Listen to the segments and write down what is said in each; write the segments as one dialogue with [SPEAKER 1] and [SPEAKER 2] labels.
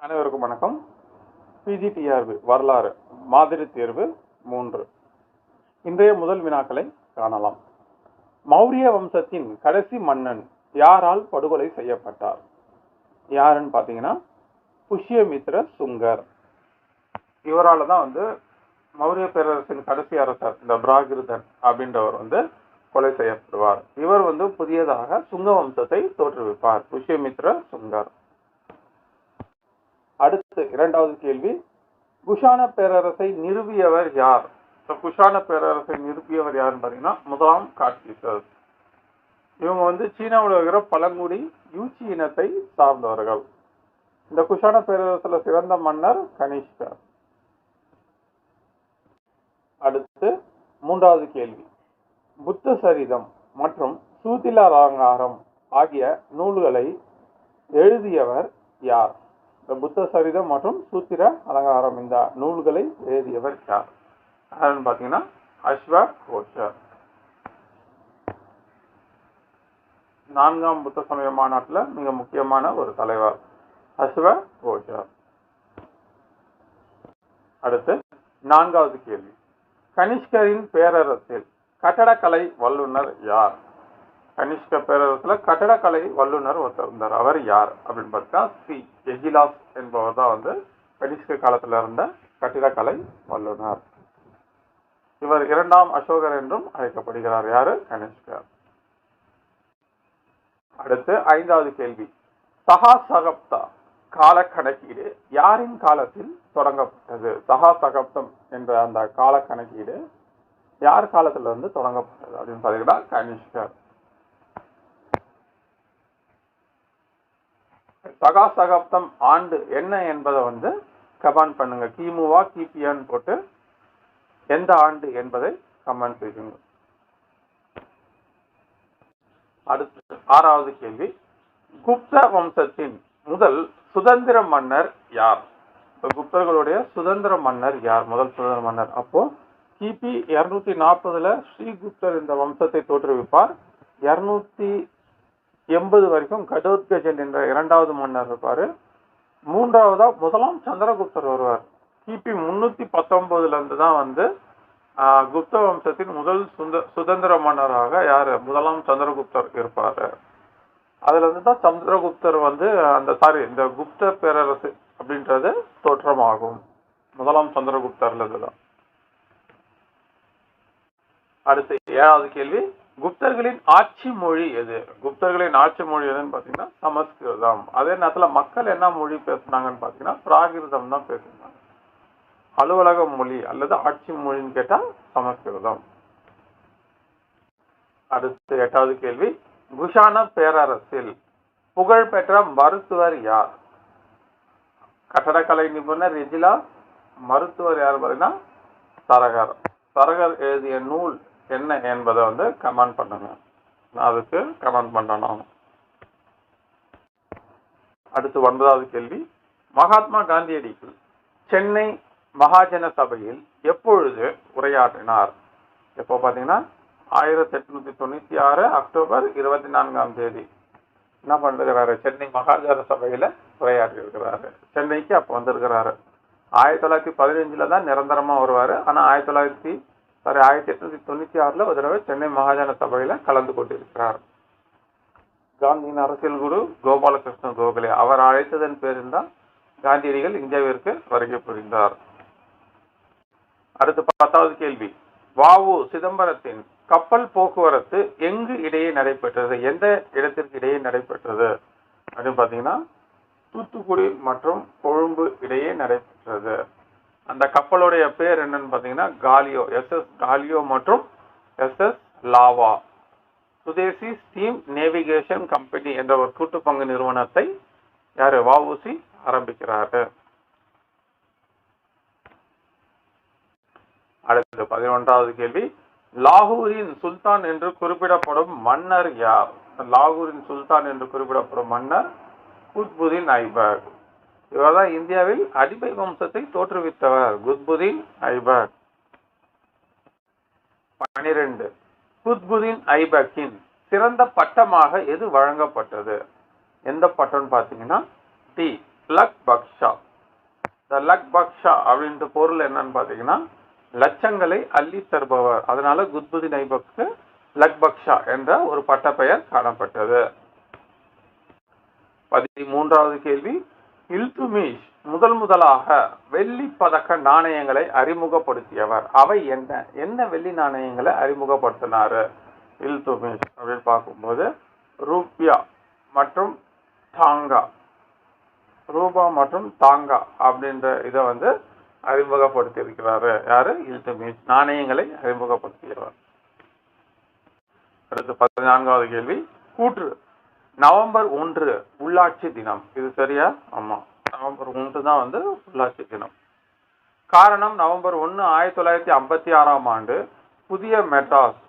[SPEAKER 1] அனைவருக்கும் வணக்கம். பிஜிடிஆர்பி வரலாறு மாதிரி தேர்வு 3. இன்றைய முதல் வினாக்களை காணலாம். மௌரிய வம்சத்தின் கடைசி மன்னன் யாரால் படுகொலை செய்யப்பட்டார்? யாருன்னு பார்த்தீங்கன்னா புஷ்யமித்ர சுங்கர். இவரால் தான் மௌரிய பேரரசின் கடைசி அரசர் இந்த பிராகிருதன் அப்படின்றவர் கொலை செய்யப்படுவார். இவர் புதியதாக சுங்க வம்சத்தை தோற்றுவிப்பார், புஷ்யமித்ர சுங்கர். அடுத்து இரண்டாவது கேள்வி, குஷான பேரரசை நிறுவியவர் யார்? குஷான பேரரசை நிறுவியவர் யாருன்னு பார்த்தீங்கன்னா முதலாம் காட்சிசஸ். இவங்க சீனாவில் இருக்கிற பழங்குடி யூச்சி இனத்தை சார்ந்தவர்கள். இந்த குஷான பேரரசுல சிறந்த மன்னர் கனிஷ்கர். அடுத்து மூன்றாவது கேள்வி, புத்த சரிதம் மற்றும் சூத்தில அலங்காரம் ஆகிய நூல்களை எழுதியவர் யார்? இந்த புத்த சரிதம் மற்றும் சூத்திர அலங்காரம் இந்த நூல்களை எழுதியவர் யார்? யாருன்னு பார்த்தீங்கன்னா அஸ்வகோஷர். 4ஆம் புத்த சமய மாநாட்டில் மிக முக்கியமான ஒரு தலைவர் அஸ்வகோஷர். அடுத்து 4வது கேள்வி, கனிஷ்கரின் பேரரசில் கட்டடக்கலை வல்லுநர் யார்? கனிஷ்க பேரரசுல கட்டடக்கலை வல்லுநர் ஒருத்தர் இருந்தார். அவர் யார் அப்படின்னு பார்த்தா எஜிலாஸ் என்பவர் தான் கனிஷ்க காலத்துல இருந்த கட்டிடக்கலை வல்லுநர். இவர் 2ஆம் அசோகர் என்றும் அழைக்கப்படுகிறார். யாரு? கனிஷ்கர். அடுத்து 5வது கேள்வி, சகாசகப்தா கால கணக்கீடு யாரின் காலத்தில் தொடங்கப்பட்டது? சகாசகப்தம் என்ற அந்த கால கணக்கீடு யார் காலத்துல தொடங்கப்பட்டது அப்படின்னு பார்த்தீங்கன்னா கனிஷ்கர். சகாசகப்தம் ஆண்டு என்ன என்பதை கமெண்ட் பண்ணுங்க. கிமுவா கிபியான்னு போட்டு எந்த ஆண்டு என்பதை கமெண்ட் செய்யுங்க. அடுத்து 6வது கேள்வி, குப்த வம்சத்தின் முதல் சுதந்திர மன்னர் யார்? குப்தர்களுடைய சுதந்திர மன்னர் யார்? முதல் சுதந்திர மன்னர். அப்போ கிபி 240 ஸ்ரீகுப்தர் இந்த வம்சத்தை தோற்றுவிப்பார். 280 வரைக்கும் கடோத்கஜன் என்ற 2வது மன்னர் இருப்பாரு. 3ஆவதா முதலாம் சந்திரகுப்தர் வருவார். கிபி 319 தான் குப்த வம்சத்தின் முதல் சுதந்திர மன்னராக யாரு? முதலாம் சந்திரகுப்தர் இருப்பாரு. அதுல தான் சந்திரகுப்தர் இந்த குப்த பேரரசு அப்படின்றது தோற்றமாகும். முதலாம் சந்திரகுப்தர்ல தான். அடுத்து 7வது கேள்வி, குப்தர்களின் ஆட்சி மொழி எது? குப்தர்களின் ஆட்சி மொழி எதுன்னு பாத்தீங்கன்னா சமஸ்கிருதம். அதே நேரத்துல மக்கள் என்ன மொழி பேசினாங்கன்னு பாத்தீங்கன்னா பிராகிருதம் தான் பேசினாங்க. அலுவலக மொழி அல்லது ஆட்சி மொழின்னு கேட்டா சமஸ்கிருதம். அடுத்து 8வது கேள்வி, குஷான பேரரசில் புகழ்பெற்ற மருத்துவர் யார்? கட்டடக்கலை நிபுணர் எஜிலா. மருத்துவர் யார் பாத்தீங்கன்னா சரகர். சரகர் எழுதிய நூல் என்ன என்பதை கமெண்ட் பண்ணுங்க. நான் அதுக்கு கமெண்ட் பண்ணணும். அடுத்து 9வது கேள்வி, மகாத்மா காந்தியடிகள் சென்னை மகாஜன சபையில் எப்பொழுது உரையாற்றினார்? எப்போ பார்த்தீங்கன்னா 1896 அக்டோபர் 24ஆம் தேதி என்ன பண்ணிருக்கிறாரு? சென்னை மகாஜன சபையில உரையாற்றி இருக்கிறாரு. சென்னைக்கு அப்போ வந்திருக்கிறாரு. 1915 தான் நிரந்தரமா வருவாரு. ஆனா 1896 ஒரு தடவை சென்னை மகாஜன சபையில கலந்து கொண்டிருக்கிறார். காந்தியின் அரசியல் குரு கோபாலகிருஷ்ண கோகலே அவர் அழைத்ததன் பேரில் தான் காந்தியடிகள் இந்தியாவிற்கு வருகை புரிந்தார். அடுத்து 10வது கேள்வி, வ.உ. சிதம்பரத்தின் கப்பல் போக்குவரத்து எங்கு இடையே நடைபெற்றது? எந்த இடத்திற்கு இடையே நடைபெற்றது அப்படின்னு பாத்தீங்கன்னா தூத்துக்குடி மற்றும் கொழும்பு இடையே நடைபெற்றது. அந்த கப்பலுடைய பேர் என்னன்னு பாத்தீங்கன்னா காலியோ. SS காலியோ மற்றும் SS லாவா. சுதேசி ஸ்டீம் நேவிகேஷன் கம்பெனி என்ற ஒரு கூட்டு பங்கு நிறுவனத்தை யாரு? வ.உ.சி. ஆரம்பிக்கிறாரு. அடுத்து 11வது கேள்வி, லாகூரின் சுல்தான் என்று குறிப்பிடப்படும் மன்னர் யார்? லாகூரின் சுல்தான் என்று குறிப்பிடப்படும் மன்னர் குத்புதீன் ஐபக். இவர்தான் இந்தியாவில் அடிமை வம்சத்தை தோற்றுவித்தவர், குத்புதீன் ஐபக். 12, குத்புதீன் ஐபக்கின் சிறந்த பட்டமாக எது வழங்கப்பட்டது? எந்த பட்டம் பார்த்தீங்கன்னா D luck Paksha. Luck Paksha அப்படின்ற பொருள் என்னன்னு பாத்தீங்கன்னா லட்சங்களை அள்ளி தருபவர். அதனால குத்புதீன் ஐபக்கு லக் பக்ஷா என்ற ஒரு பட்டப்பெயர் காணப்பட்டது. 13வது கேள்வி, இல்துமிஷ் முதலாக வெள்ளி பதக்க நாணயங்களை அறிமுகப்படுத்தியவர். அவை என்ன வெள்ளி நாணயங்களை அறிமுகப்படுத்தினாரு இல்துமிஷ் அப்படின்னு பார்க்கும்போது ரூபா மற்றும் தாங்கா அப்படின்ற இதை அறிமுகப்படுத்தி இருக்கிறாரு. யாரு? இல்துமிஷ் நாணயங்களை அறிமுகப்படுத்தியவர். அடுத்து 14வது கேள்வி, கூற்று நவம்பர் 1 உள்ளாட்சி தினம். இது சரியா? ஆமா, நவம்பர் 1 தான் உள்ளாட்சி தினம். காரணம், நவம்பர் 1 1956ஆம் ஆண்டு புதிய மெட்ராஸ்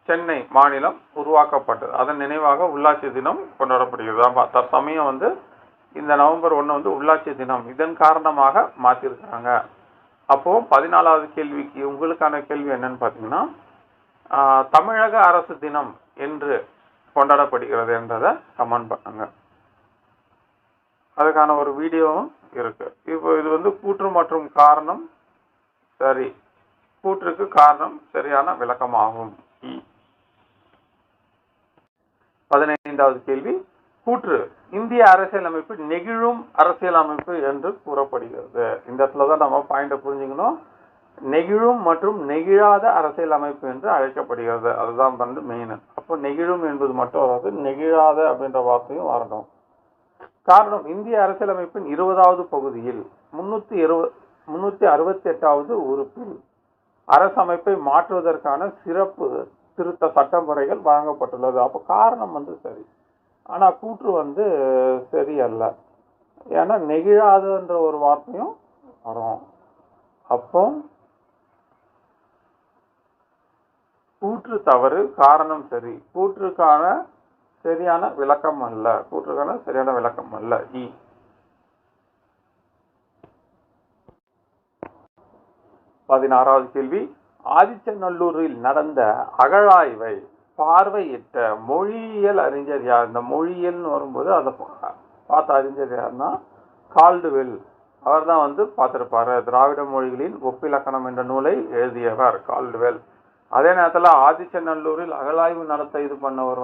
[SPEAKER 1] சென்னை மாநிலம் உருவாக்கப்பட்டது. அதன் நினைவாக உள்ளாட்சி தினம் கொண்டாடப்படுகிறது. தற்சமயம் இந்த நவம்பர் 1 உள்ளாட்சி தினம் இதன் காரணமாக மாற்றிருக்கிறாங்க. அப்போ 14வது கேள்விக்கு உங்களுக்கான கேள்வி என்னன்னு பார்த்தீங்கன்னா, தமிழக அரசு தினம் என்று கொண்டாடப்படுகிறது என்றதை கமெண்ட் பண்ணுங்க. அதுக்கான ஒரு வீடியோவும் இருக்கு. இப்போ இது கூற்று மற்றும் காரணம் சரி, கூற்றுக்கு காரணம் சரியான விளக்கமாகும். 15வது கேள்வி, கூற்று இந்திய அரசியலமைப்பு நெகிழும் அரசியலமைப்பு என்று கூறப்படுகிறது. இந்த இடத்துல தான் நம்ம பாயிண்ட புரிஞ்சுக்கணும். நெகிழும் மற்றும் நெகிழாத அரசியல் அமைப்பு என்று அழைக்கப்படுகிறது. அதுதான் மெயின். அப்போ நெகிழும் என்பது மட்டும் வராது, நெகிழாத அப்படின்ற வார்த்தையும் வரணும். காரணம், இந்திய அரசியலமைப்பின் 20வது பகுதியில் 368வது உறுப்பில் அரசமைப்பை மாற்றுவதற்கான சிறப்பு திருத்த சட்டமுறைகள் வழங்கப்பட்டுள்ளது. அப்போ காரணம் சரி, ஆனா கூற்று சரி அல்ல. ஏன்னா நெகிழாதுன்ற ஒரு வார்த்தையும் வரும். அப்போ கூற்று தவறு, காரணம் சரி. கூற்றுக்கான சரியான விளக்கம் அல்ல. 16வது கேள்வி, ஆதிச்சநல்லூரில் நடந்த அகழாய்வை பார்வையிட்ட மொழியியல் அறிஞர் யார்? இந்த மொழியியல்னு வரும்போது அதை பார்த்த அறிஞர் யாருன்னா கால்டுவெல். அவர் தான் பார்த்திருப்பாரு. திராவிட மொழிகளின் ஒப்பிலக்கணம் என்ற நூலை எழுதியவர் கால்டுவெல். அதே நேரத்தில் ஆதிச்சநல்லூரில் அகழாய்வு நடத்த இது பண்ணவர்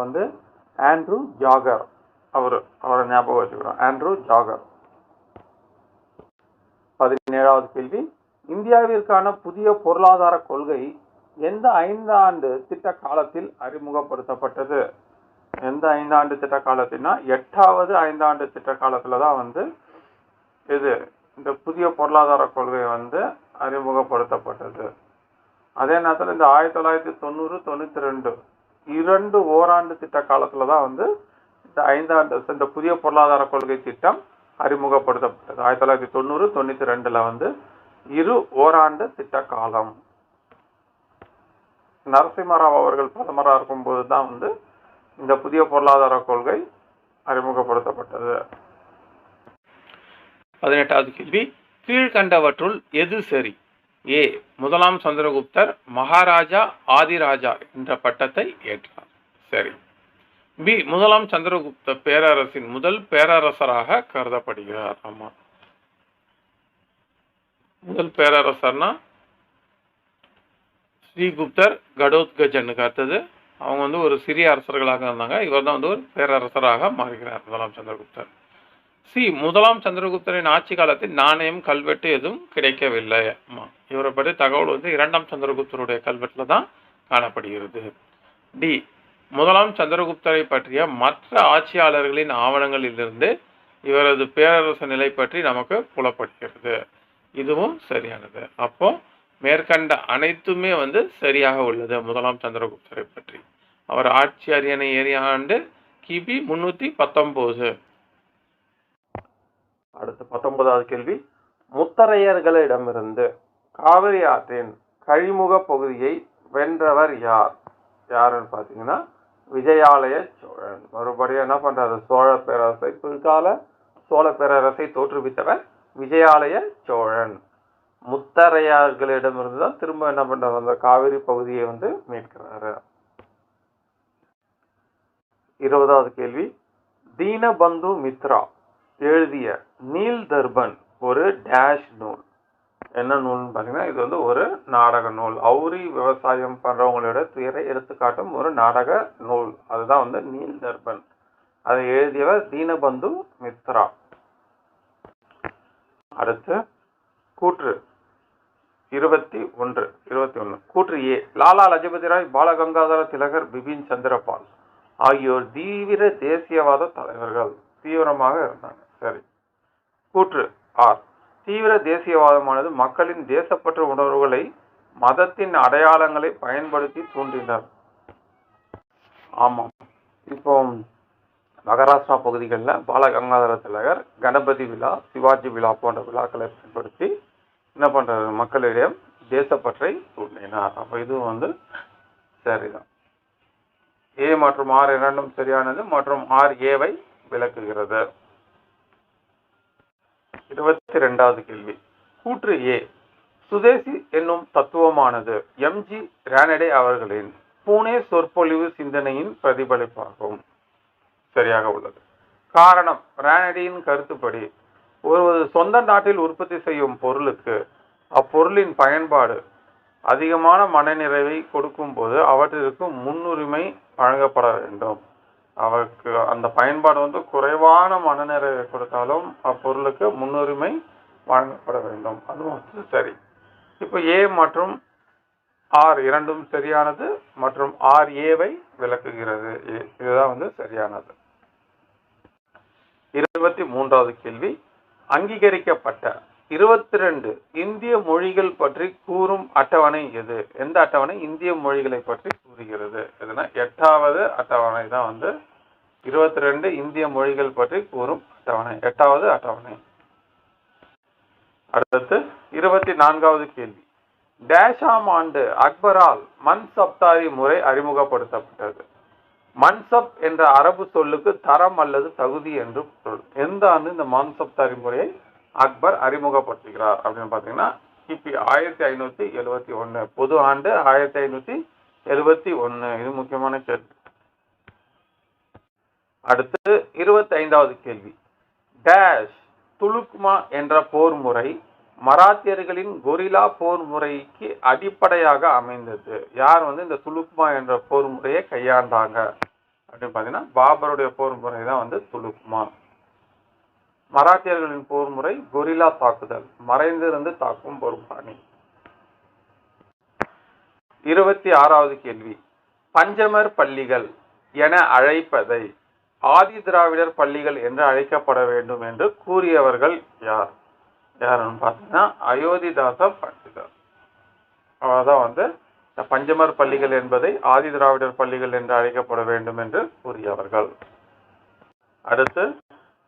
[SPEAKER 1] ஆண்ட்ரூ ஜாகர். அவரை ஞாபகம் வச்சுக்கிறோம், ஆண்ட்ரூ ஜாகர். 17வது கேள்வி, இந்தியாவிற்கான புதிய பொருளாதார கொள்கை எந்த 5 ஆண்டு திட்ட காலத்தில் அறிமுகப்படுத்தப்பட்டது? எந்த 5 ஆண்டு திட்ட காலத்தினா 8வது 5 ஆண்டு திட்ட காலத்துல தான் இந்த புதிய பொருளாதார கொள்கை அறிமுகப்படுத்தப்பட்டது. அதே நேரத்தில் இந்த 1990-92 2 ஓராண்டு திட்ட காலத்துல தான் இந்த 5 ஆண்டு இந்த புதிய பொருளாதார கொள்கை திட்டம் அறிமுகப்படுத்தப்பட்டது. 1990-92 2 ஓராண்டு திட்ட காலம். நரசிம்மராவ் அவர்கள் பிரதமராக இருக்கும்போது தான் இந்த புதிய பொருளாதார கொள்கை அறிமுகப்படுத்தப்பட்டது. 18வது கேள்வி, கீழ்கண்டவற்றுள் எது சரி? ஏ, முதலாம் சந்திரகுப்தர் மகாராஜா ஆதிராஜா என்ற பட்டத்தை ஏற்றார். சரி. பி, முதலாம் சந்திரகுப்த பேரரசின் முதல் பேரரசராக கருதப்படுகிறார். ஆமா, முதல் பேரரசர்னா ஸ்ரீகுப்தர் கடோத்கஜனுக்கு அடுத்தது அவங்க ஒரு சிறிய அரசர்களாக இருந்தாங்க. இவர் தான் ஒரு பேரரசராக மாறுகிறார் முதலாம் சந்திரகுப்தர். சி, முதலாம் சந்திரகுப்தரின் ஆட்சி காலத்தில் நாணயம் கல்வெட்டு எதுவும் கிடைக்கவில்லை. இவரை பற்றி தகவல் 2ஆம் சந்திரகுப்தருடைய கல்வெட்டுல தான் காணப்படுகிறது. டி, முதலாம் சந்திரகுப்தரை பற்றிய மற்ற ஆட்சியாளர்களின் ஆவணங்களிலிருந்து இவரது பேரரசு நிலை பற்றி நமக்கு புலப்படுகிறது. இதுவும் சரியானது. அப்போ மேற்கண்ட அனைத்துமே சரியாக உள்ளது. முதலாம் சந்திரகுப்தரை பற்றி அவர் ஆட்சி அரியணை ஏறிய ஆண்டு கிபி 319. அடுத்து 19வது கேள்வி, முத்தரையர்களிடமிருந்து காவிரி ஆற்றின் கழிமுக பகுதியை வென்றவர் யார்? யாருன்னு பார்த்தீங்கன்னா விஜயாலய சோழன். மறுபடியும் என்ன பண்றாரு? சோழ பேரரசை, பிற்கால சோழ பேரரசை தோற்றுவித்தவர் விஜயாலய சோழன். முத்தரையர்களிடமிருந்து தான் திரும்ப என்ன பண்றாரு? அந்த காவிரி பகுதியை மீட்கிறாரு. 20வது கேள்வி, தீனபந்து மித்ரா எழுதிய நீல் தர்பன் ஒரு டேஷ் நூல். என்ன நூல்னு பார்த்தீங்கன்னா இது வந்து ஒரு நாடக நூல். அவுரி விவசாயம் பண்றவங்களோட துயரை எடுத்துக்காட்டும் ஒரு நாடக நூல். அதுதான் வந்து நீல் தர்பன். அதை எழுதியவர் தீனபந்து மித்ரா. அடுத்து கூற்று 21. கூற்று ஏ. லாலா லஜபதி ராய், பாலகங்காதர திலகர், பிபின் சந்திரபால் ஆகியோர் தீவிர தேசியவாத தலைவர்கள். தீவிரமாக இருந்தாங்க. சரி. கூற்று ஆர். தீவிர தேசியவாதமானது மக்களின் தேசப்பற்று உணர்வுகளை மதத்தின் அடையாளங்களை பயன்படுத்தி தூண்டினர். ஆமாம். இப்போ மகாராஷ்டிரா பகுதிகளில் பாலகங்காதர திலகர் கணபதி விழா, சிவாஜி விழா போன்ற விழாக்களை பயன்படுத்தி என்ன பண்றாரு, மக்களிடம் தேசப்பற்றை தூண்டினார். அப்ப இதுவும் வந்து சரிதான். ஏ மற்றும் ஆர் இரண்டும் சரியானது மற்றும் ஆர் ஏவை விளக்குகிறது. 22வது கேள்வி. கூற்று ஏ. சுதேசி என்னும் தத்துவமானது எம்.ஜி. ரானடே அவர்களின் பூனே சொற்பொழிவு சிந்தனையின் பிரதிபலிப்பாகும். சரியாக உள்ளது. காரணம், ரானடேயின் கருத்துப்படி ஒருவது சொந்த நாட்டில் உற்பத்தி செய்யும் பொருளுக்கு அப்பொருளின் பயன்பாடு அதிகமான மனநிறைவை கொடுக்கும் போது அவற்றிற்கு முன்னுரிமை வழங்கப்பட வேண்டும். அவருக்கு அந்த பயன்பாடு வந்து குறைவான மனநிறைவை கொடுத்தாலும் அப்பொருளுக்கு முன்னுரிமை வழங்கப்பட வேண்டும். அது வந்து சரி. இப்போ ஏ மற்றும் ஆர் இரண்டும் சரியானது மற்றும் ஆர் ஏவை விளக்குகிறது. இதுதான் வந்து சரியானது. 23வது கேள்வி. அங்கீகரிக்கப்பட்ட 22 இந்திய மொழிகள் பற்றி கூறும் அட்டவணை எது? எந்த அட்டவணை இந்திய மொழிகளை பற்றி கூறுகிறது? எதுனா 8வது அட்டவணை தான் வந்து 22 இந்திய மொழிகள் பற்றி கூறும் அட்டவணை. 8வது அட்டவணை. அடுத்து 24வது கேள்வி. டேஷாம் ஆண்டு அக்பரால் மன்சப்தாரி முறை அறிமுகப்படுத்தப்பட்டது? மன்சப் என்ற அரபு சொல்லுக்கு தரம் அல்லது தகுதி என்று பொருள். எந்த ஆண்டு இந்த மன்சப்தாரி முறையை அக்பர் அறிமுகப்படுத்துகிறார் அப்படின்னு பார்த்தீங்கன்னா கிபி 1571. பொது ஆண்டு 1571. இது முக்கியமான கேள்வி. அடுத்து 25வது கேள்வி. டேஷ் துலுக்மா என்ற போர் முறை மராத்தியர்களின் கொரில்லா போர் முறைக்கு அடிப்படையாக அமைந்தது. யார் வந்து இந்த துலுக்மா என்ற போர் முறையை கையாண்டாங்க அப்படின்னு பார்த்தீங்கன்னா பாபருடைய போர் முறை தான் வந்து துலுக்மா. மராத்தியர்களின் போர் முறை கொரில்லா தாக்குதல், மறைந்திருந்து தாக்கும் பொறுப்பாணி. 26வது கேள்வி. பஞ்சமர் பள்ளிகள் என அழைப்பதை ஆதி திராவிடர் பள்ளிகள் என்று அழைக்கப்பட வேண்டும் என்று கூறியவர்கள் யார்? யாருன்னு பார்த்தீங்கன்னா அயோத்திதாச பண்டிதர். அவர்தான் வந்து பஞ்சமர் பள்ளிகள் என்பதை ஆதி திராவிடர் பள்ளிகள் என்று அழைக்கப்பட வேண்டும் என்று கூறியவர்கள். அடுத்து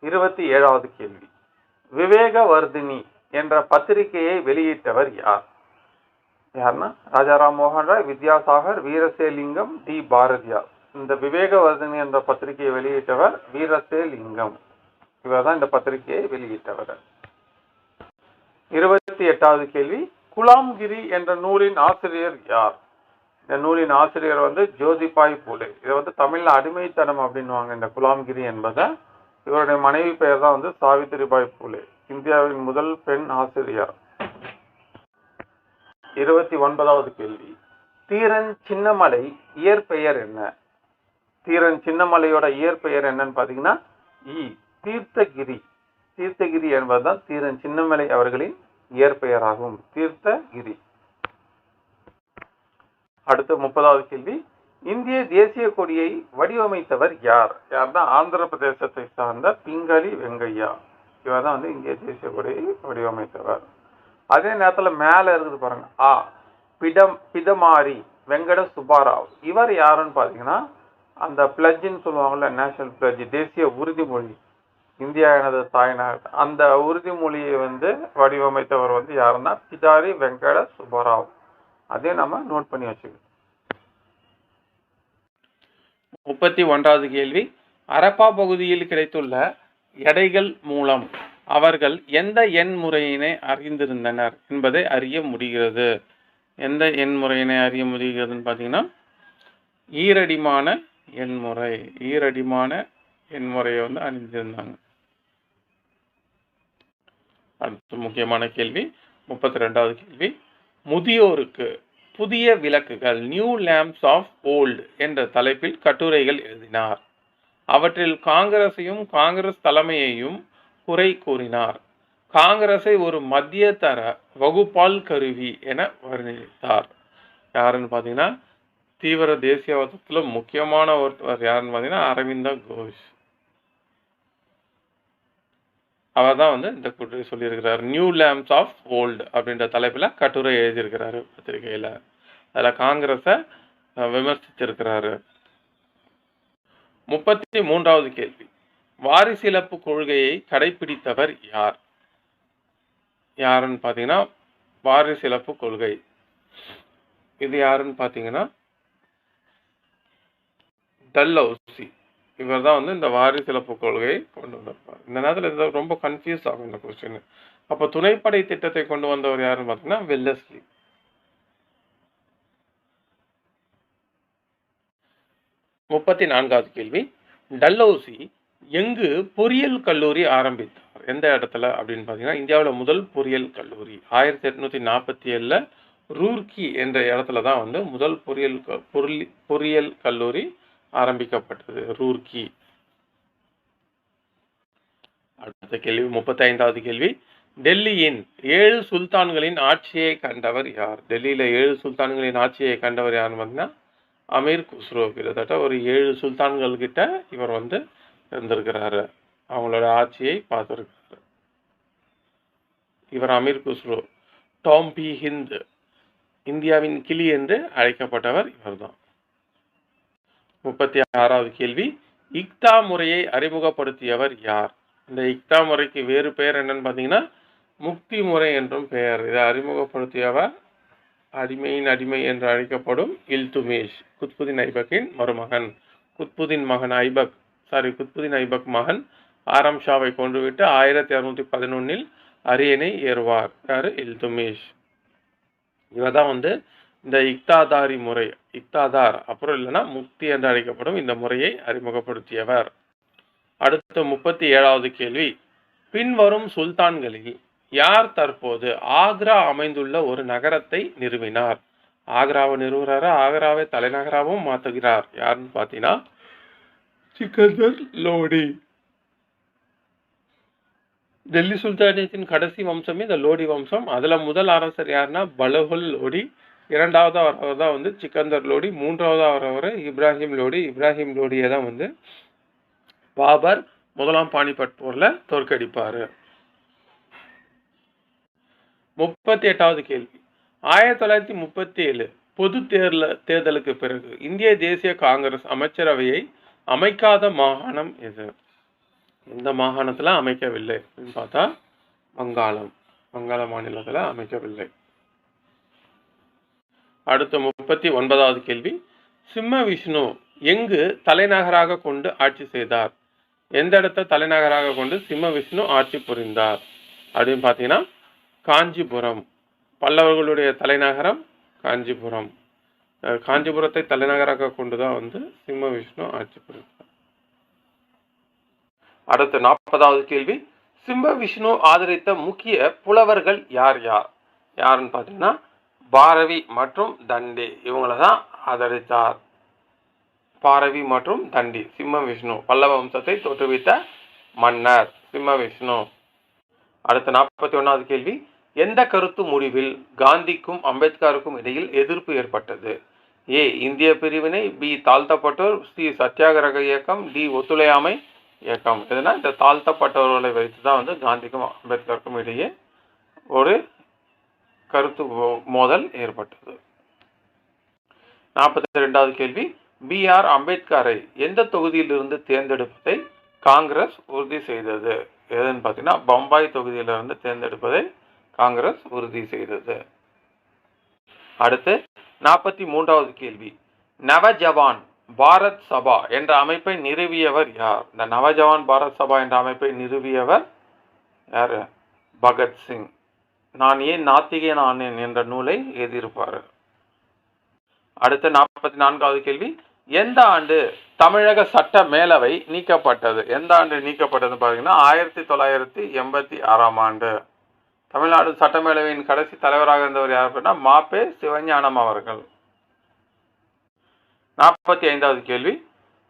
[SPEAKER 1] 27வது கேள்வி. விவேகவர்தினி என்ற பத்திரிகையை வெளியிட்டவர் யார்? யாருன்னா ராஜாராம் மோகன் ராய், வித்யாசாகர், வீரசேலிங்கம், டி பாரதியார். இந்த விவேகவர்தினி என்ற பத்திரிகையை வெளியிட்டவர் வீரசேலிங்கம். இவர் தான் இந்த பத்திரிகையை வெளியிட்டவர். 28வது கேள்வி. குலாம்கிரி என்ற நூலின் ஆசிரியர் யார்? இந்த நூலின் ஆசிரியர் வந்து ஜோதிபாய் பூலே. இதை வந்து தமிழ்ல அடிமைத்தனம் அப்படின்வாங்க இந்த குலாம்கிரி என்பதை. இவருடைய மனைவி பெயர் தான் வந்து சாவித்திரிபாய் பூலே, இந்தியாவின் முதல் பெண் ஆசிரியர். 29வது கேள்வி. தீரன் சின்னமலை இயற்பெயர் என்ன? தீரன் சின்னமலையோட இயற்பெயர் என்னன்னு பாத்தீங்கன்னா தீர்த்தகிரி. தீர்த்தகிரி என்பதுதான் தீரன் சின்னமலை அவர்களின் இயற்பெயராகும். தீர்த்தகிரி. அடுத்து 30வது கேள்வி. இந்திய தேசிய கொடியை வடிவமைத்தவர் யார்? யார்னா ஆந்திர பிரதேசத்தை சார்ந்த பிங்களி வெங்கையா. இவர் தான் வந்து இந்திய தேசிய கொடியை வடிவமைத்தவர். அதே நேரத்துல மேல இருக்குது பாருங்க, பிதமாரி வெங்கட சுப்பாராவ். இவர் யாருன்னு பாத்தீங்கன்னா அந்த பிளட்ஜின்னு சொல்லுவாங்கல்ல, நேஷனல் பிளட்ஜ், தேசிய உறுதிமொழி, இந்தியா எனது தாய்நாடு, அந்த உறுதிமொழியை வந்து வடிவமைத்தவர் வந்து யாருன்னா பிதாரி வெங்கட சுப்பாராவ். அதே நம்ம நோட் பண்ணி வச்சுக்கணும். 31வது கேள்வி. அரப்பா பகுதியில் கிடைத்துள்ள எடைகள் மூலம் அவர்கள் எந்த எண் முறையினை அறிந்திருந்தனர் என்பதை அறிய முடிகிறது? எந்த எண் முறையினை அறிய முடிகிறதுன்னு பார்த்தீங்கன்னா ஈரடிமான எண்முறை. ஈரடிமான எண்முறையை வந்து அறிந்திருந்தாங்க. அடுத்த முக்கியமான கேள்வி. 32வது கேள்வி, முதியோருக்கு புதிய விளக்குகள் நியூ லேம்ப்ஸ் ஆஃப் ஓல்டு என்ற தலைப்பில் கட்டுரைகள் எழுதினார். அவற்றில் காங்கிரஸையும் காங்கிரஸ் தலைமையையும் குறை கூறினார். காங்கிரஸை ஒரு மத்திய தர வகுப்பால் கருவி என வர்ணித்தார். யாருன்னு பார்த்தீங்கன்னா, தீவிர தேசியவாதத்தில் முக்கியமான ஒருத்தர் யாருன்னு பார்த்தீங்கன்னா அரவிந்த கோஷ். அவர் தான் இந்த கட்டுரை சொல்லியிருக்கிறார். நியூ லேம்ப்ஸ் ஆஃப் ஓல்டு அப்படின்ற தலைப்பில் கட்டுரை எழுதியிருக்கிறாரு பத்திரிகையில். அதில் காங்கிரஸை விமர்சித்திருக்கிறாரு. 33வது கேள்வி, வாரிசிலப்பு கொள்கையை கடைபிடித்தவர் யார்? யாருன்னு பார்த்தீங்கன்னா, வாரிசிலப்பு கொள்கை இது யாருன்னு பார்த்தீங்கன்னா டல்ஹௌசி. இவர் தான் இந்த வாரிசிலப்பு கொள்கையை கொண்டு வந்திருப்பார். இந்த நேரத்தில் ரொம்ப கன்ஃபியூஸ் ஆகும் இந்த கொஸ்டின். அப்போ துணைப்படை திட்டத்தை கொண்டு வந்தவர் யாருன்னு பார்த்தீங்கன்னா வெல்லஸ்லி. 34வது கேள்வி, டல்ஹௌசி எங்கு பொறியியல் கல்லூரி ஆரம்பித்தார்? எந்த இடத்துல அப்படின்னு பார்த்தீங்கன்னா, இந்தியாவில் முதல் பொறியியல் கல்லூரி 1847 ரூர்க்கி என்ற இடத்துல தான் முதல் பொறியியல் கல்லூரி ஆரம்பிக்கப்பட்டது, ரூர்க்கி. அடுத்த கேள்வி 35வது கேள்வி, டெல்லியின் 7 சுல்தான்களின் ஆட்சியை கண்டவர் யார்? டெல்லியில 7 சுல்தான்களின் ஆட்சியை கண்டவர் யாருன்னு பார்த்தீங்கன்னா அமீர் குஸ்ரோ. கிட்டத்தட்ட ஒரு 7 சுல்தான்கள் கிட்ட இவர் இருந்திருக்கிறாரு, அவங்களோட ஆட்சியை பார்த்திருக்கிறாரு. இவர் அமீர் குஸ்ரோ. டாம்பி ஹிந்த், இந்தியாவின் கிளி என்று அழைக்கப்பட்டவர் இவர்தான். 36வது கேள்வி, இக்தா முறையை அறிமுகப்படுத்தியவர் யார்? இந்த இக்தா முறைக்கு வேறு பெயர் என்னன்னு பார்த்தீங்கன்னா முக்தி முறை என்றும் பெயர். இதை அறிமுகப்படுத்தியவர் அடிமையின் அடிமை என்று அழைக்கப்படும் இல்துமிஷ், குத்புதீன் ஐபக்கின் மருமகன். குத்புதீன் ஐபக் மகன் ஆரம் ஷாவை கொன்றுவிட்டு 1611 அரியணை ஏறுவார். யாரு? இல்துமிஷ். இவர் தான் இந்த இக்தாதாரி முறை, இக்தாதார் அப்புறம் இல்லைன்னா முக்தி என்று அழைக்கப்படும் இந்த முறையை அறிமுகப்படுத்தியவர். அடுத்த 37வது கேள்வி, பின்வரும் சுல்தான்களில் யார் தற்போது ஆக்ரா அமைந்துள்ள ஒரு நகரத்தை நிறுவினார்? ஆக்ராவை நிறுவுறாரு, ஆக்ராவை தலைநகராகவும் மாற்றுகிறார். யாருன்னு பார்த்தீங்கன்னா சிக்கந்தர் லோடி. டெல்லி சுல்தானியத்தின் கடைசி வம்சமே இந்த லோடி வம்சம். அதுல முதல் அரசர் யாருன்னா பலகுல் லோடி, இரண்டாவது அவர் தான் சிக்கந்தர் லோடி, மூன்றாவது அவர் இப்ராஹிம் லோடி. இப்ராஹிம் லோடியை தான் பாபர் முதலாம் பானிபட் போர்ல தோற்கடிப்பாரு. 38வது கேள்வி, 1937 பொது தேர்தலுக்கு பிறகு இந்திய தேசிய காங்கிரஸ் அமைச்சரவையை அமைக்காத மாகாணம் எது? எந்த மாகாணத்துல அமைக்கவில்லை அப்படின்னு பார்த்தா வங்காள மாநிலத்துல அமைக்கவில்லை. அடுத்த 39வது கேள்வி, சிம்ம விஷ்ணு எங்கு தலைநகராக கொண்டு ஆட்சி செய்தார்? எந்த இடத்தை தலைநகராக கொண்டு சிம்ம விஷ்ணு ஆட்சி புரிந்தார் அப்படின்னு பார்த்தீங்கன்னா காஞ்சிபுரம். பல்லவர்களுடைய தலைநகரம் காஞ்சிபுரம். காஞ்சிபுரத்தை தலைநகராக கொண்டுதான் சிம்ம விஷ்ணு ஆட்சி புரிந்தார். அடுத்த 40வது கேள்வி, சிம்ம விஷ்ணு ஆதரித்த முக்கிய புலவர்கள் யார் யார்? யாருன்னு பார்த்தீங்கன்னா பாரவி மற்றும் தண்டி, இவங்களை தான் ஆதரித்தார். பாரவி மற்றும் தண்டி. சிம்ம விஷ்ணு பல்லவ வம்சத்தை தோற்றுவித்த மன்னர் சிம்ம விஷ்ணு. அடுத்த 41வது கேள்வி, எந்த கருத்து முடிவில் காந்திக்கும் அம்பேத்கருக்கும் இடையில் எதிர்ப்பு ஏற்பட்டது? ஏ இந்திய பிரிவினை, பி தாழ்த்தப்பட்டோர், சி சத்தியாகிரக இயக்கம், டி ஒத்துழையாமை இயக்கம். எதுனா இந்த தாழ்த்தப்பட்டவர்களை வைத்து தான் காந்திக்கும் அம்பேத்கருக்கும் இடையே ஒரு கருத்து மோதல் ஏற்பட்டது. 42வது கேள்வி, B.R. அம்பேத்கரை எந்த தொகுதியிலிருந்து தேர்ந்தெடுப்பதை காங்கிரஸ் உறுதி செய்தது? எதுன்னு பார்த்தீங்கன்னா பம்பாய் தொகுதியிலிருந்து தேர்ந்தெடுப்பதை காங்கிரஸ் உறுதி செய்தது. அடுத்து 43வது கேள்வி, நவஜவான் பாரத் சபா என்ற அமைப்பை நிறுவியவர் யார்? இந்த நவஜவான் பாரத் சபா என்ற அமைப்பை நிறுவியவர் யாரு? பகத்சிங். நான் ஏன் நாத்திகன் ஆனேன் என்ற நூலை எழுதியிருப்பார். அடுத்த 44வது கேள்வி, எந்த ஆண்டு தமிழக சட்ட மேலவை நீக்கப்பட்டது? எந்த ஆண்டு நீக்கப்பட்டது பார்த்தீங்கன்னா 1986ஆம் ஆண்டு. தமிழ்நாடு சட்டமேலவையின் கடைசி தலைவராக இருந்தவர் யார் அப்படின்னா மாப்பே சிவஞானம் அவர்கள். 45வது கேள்வி,